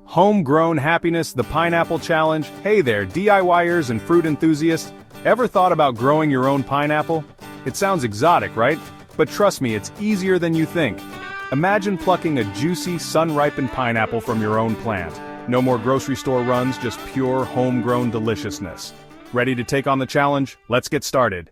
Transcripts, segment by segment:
Homegrown happiness, the pineapple challenge. Hey there, DIYers and fruit enthusiasts. Ever thought about growing your own pineapple? It sounds exotic, right? But trust me, it's easier than you think. Imagine plucking a juicy, sun-ripened pineapple from your own plant. No more grocery store runs, just pure, homegrown deliciousness. Ready to take on the challenge? Let's get started.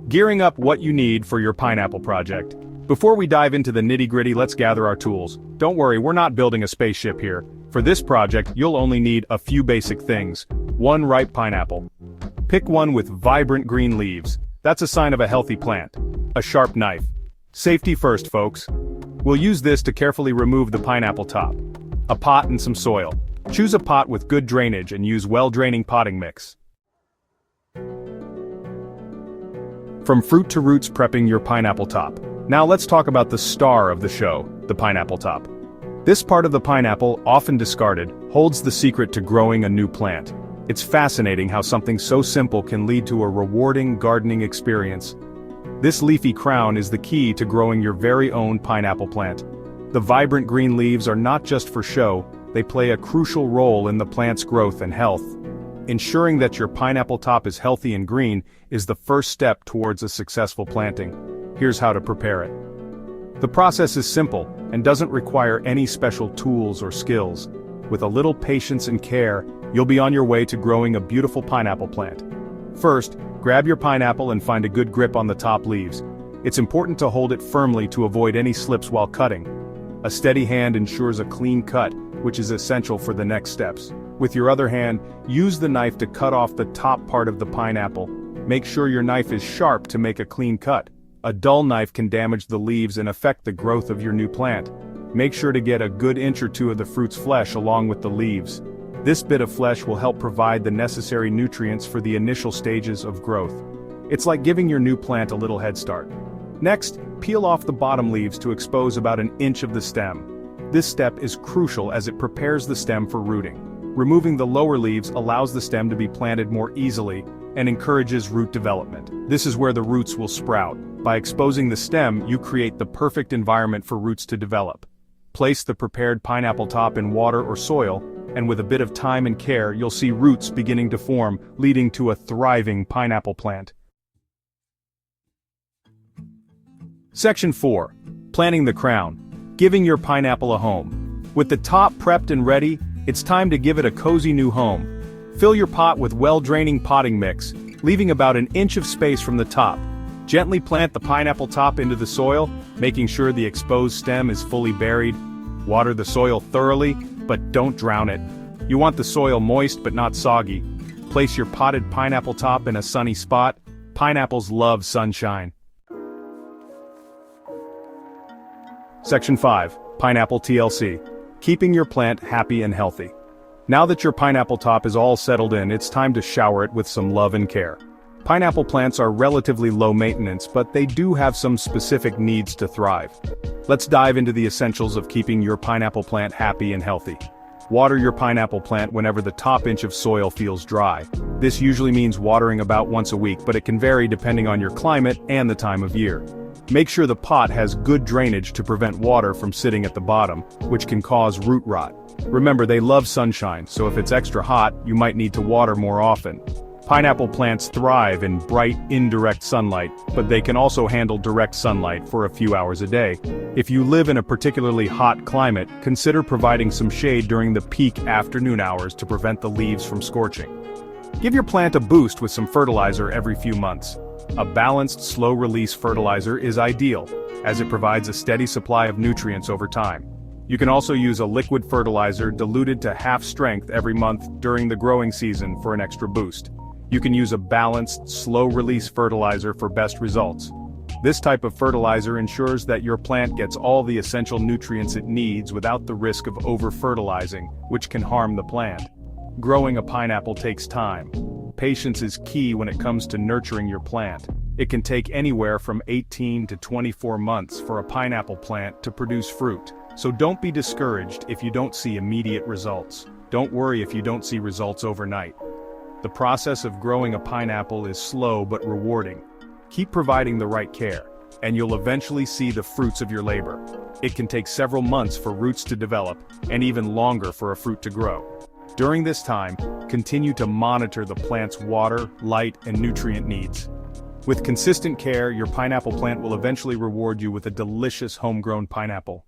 Gearing up what you need for your pineapple project. Before we dive into the nitty-gritty, let's gather our tools. Don't worry, we're not building a spaceship here. For this project, you'll only need a few basic things. One ripe pineapple. Pick one with vibrant green leaves. That's a sign of a healthy plant. A sharp knife. Safety first, folks. We'll use this to carefully remove the pineapple top. A pot and some soil. Choose a pot with good drainage and use well-draining potting mix. From fruit to roots, prepping your pineapple top. Now let's talk about the star of the show, the pineapple top. This part of the pineapple, often discarded, holds the secret to growing a new plant. It's fascinating how something so simple can lead to a rewarding gardening experience. This leafy crown is the key to growing your very own pineapple plant. The vibrant green leaves are not just for show, they play a crucial role in the plant's growth and health. Ensuring that your pineapple top is healthy and green is the first step towards a successful planting. Here's how to prepare it. The process is simple and doesn't require any special tools or skills. With a little patience and care, you'll be on your way to growing a beautiful pineapple plant. First, grab your pineapple and find a good grip on the top leaves. It's important to hold it firmly to avoid any slips while cutting. A steady hand ensures a clean cut, which is essential for the next steps. With your other hand, use the knife to cut off the top part of the pineapple. Make sure your knife is sharp to make a clean cut. A dull knife can damage the leaves and affect the growth of your new plant. Make sure to get a good inch or two of the fruit's flesh along with the leaves. This bit of flesh will help provide the necessary nutrients for the initial stages of growth. It's like giving your new plant a little head start. Next, peel off the bottom leaves to expose about an inch of the stem. This step is crucial as it prepares the stem for rooting. Removing the lower leaves allows the stem to be planted more easily and encourages root development. This is where the roots will sprout. By exposing the stem, you create the perfect environment for roots to develop. Place the prepared pineapple top in water or soil, and with a bit of time and care, you'll see roots beginning to form, leading to a thriving pineapple plant. Section 4. Planting the crown. Giving your pineapple a home. With the top prepped and ready, it's time to give it a cozy new home. Fill your pot with well-draining potting mix, leaving about an inch of space from the top. Gently plant the pineapple top into the soil, making sure the exposed stem is fully buried. Water the soil thoroughly, but don't drown it. You want the soil moist but not soggy. Place your potted pineapple top in a sunny spot. Pineapples love sunshine. Section 5. Pineapple TLC. Keeping your plant happy and healthy. Now that your pineapple top is all settled in, it's time to shower it with some love and care. Pineapple plants are relatively low maintenance, but they do have some specific needs to thrive. Let's dive into the essentials of keeping your pineapple plant happy and healthy. Water your pineapple plant whenever the top inch of soil feels dry. This usually means watering about once a week, but it can vary depending on your climate and the time of year. Make sure the pot has good drainage to prevent water from sitting at the bottom, which can cause root rot. Remember, they love sunshine, so if it's extra hot, you might need to water more often. Pineapple plants thrive in bright, indirect sunlight, but they can also handle direct sunlight for a few hours a day. If you live in a particularly hot climate, consider providing some shade during the peak afternoon hours to prevent the leaves from scorching. Give your plant a boost with some fertilizer every few months. A balanced, slow-release fertilizer is ideal, as it provides a steady supply of nutrients over time. You can also use a liquid fertilizer diluted to half strength every month during the growing season for an extra boost. You can use a balanced, slow-release fertilizer for best results. This type of fertilizer ensures that your plant gets all the essential nutrients it needs without the risk of over-fertilizing, which can harm the plant. Growing a pineapple takes time. Patience is key when it comes to nurturing your plant. It can take anywhere from 18 to 24 months for a pineapple plant to produce fruit. So don't be discouraged if you don't see immediate results. Don't worry if you don't see results overnight. The process of growing a pineapple is slow but rewarding. Keep providing the right care. and you'll eventually see the fruits of your labor. It can take several months for roots to develop, and even longer for a fruit to grow. During this time, continue to monitor the plant's water, light, and nutrient needs. With consistent care, your pineapple plant will eventually reward you with a delicious homegrown pineapple.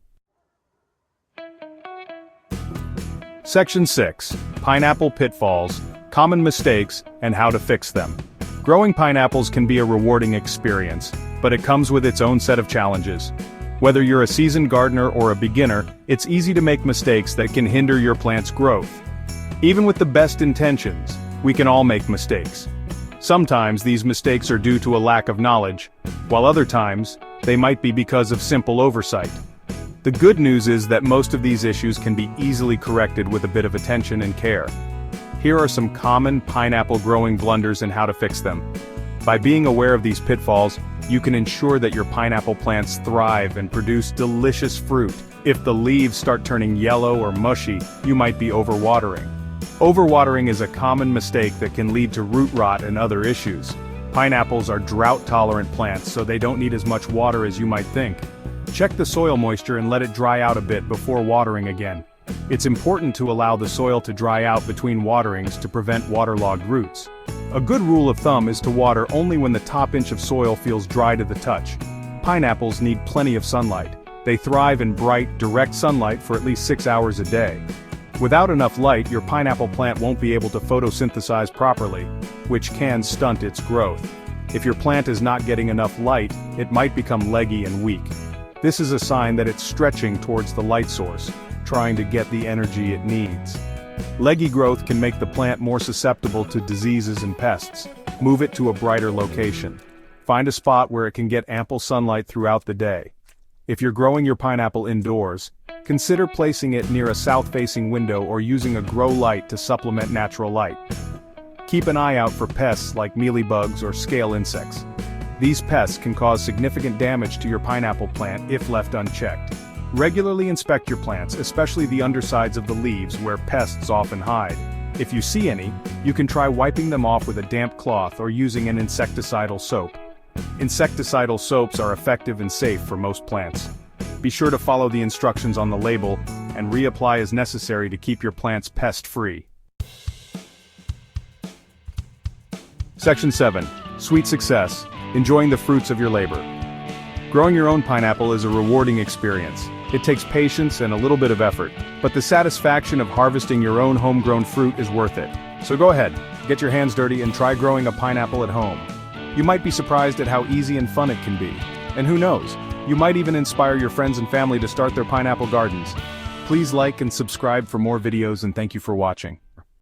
Section 6. Pineapple Pitfalls, Common Mistakes, and How to Fix Them. Growing pineapples can be a rewarding experience, but it comes with its own set of challenges. Whether you're a seasoned gardener or a beginner, it's easy to make mistakes that can hinder your plant's growth. Even with the best intentions, we can all make mistakes. Sometimes these mistakes are due to a lack of knowledge, while other times, they might be because of simple oversight. The good news is that most of these issues can be easily corrected with a bit of attention and care. Here are some common pineapple growing blunders and how to fix them. By being aware of these pitfalls, you can ensure that your pineapple plants thrive and produce delicious fruit. If the leaves start turning yellow or mushy, you might be overwatering. Overwatering is a common mistake that can lead to root rot and other issues. Pineapples are drought-tolerant plants, so they don't need as much water as you might think. Check the soil moisture and let it dry out a bit before watering again. It's important to allow the soil to dry out between waterings to prevent waterlogged roots. A good rule of thumb is to water only when the top inch of soil feels dry to the touch. Pineapples need plenty of sunlight. They thrive in bright, direct sunlight for at least 6 hours a day. Without enough light, your pineapple plant won't be able to photosynthesize properly, which can stunt its growth. If your plant is not getting enough light, it might become leggy and weak. This is a sign that it's stretching towards the light source, trying to get the energy it needs. Leggy growth can make the plant more susceptible to diseases and pests. Move it to a brighter location. Find a spot where it can get ample sunlight throughout the day. If you're growing your pineapple indoors, consider placing it near a south-facing window or using a grow light to supplement natural light. Keep an eye out for pests like mealybugs or scale insects. These pests can cause significant damage to your pineapple plant if left unchecked. Regularly inspect your plants, especially the undersides of the leaves where pests often hide. If you see any, you can try wiping them off with a damp cloth or using an insecticidal soap. Insecticidal soaps are effective and safe for most plants. Be sure to follow the instructions on the label and reapply as necessary to keep your plants pest-free. Section 7. Sweet Success, Enjoying the Fruits of Your Labor. Growing your own pineapple is a rewarding experience. It takes patience and a little bit of effort, but the satisfaction of harvesting your own homegrown fruit is worth it. So go ahead, get your hands dirty and try growing a pineapple at home. You might be surprised at how easy and fun it can be. And who knows, you might even inspire your friends and family to start their pineapple gardens. Please like and subscribe for more videos, and thank you for watching.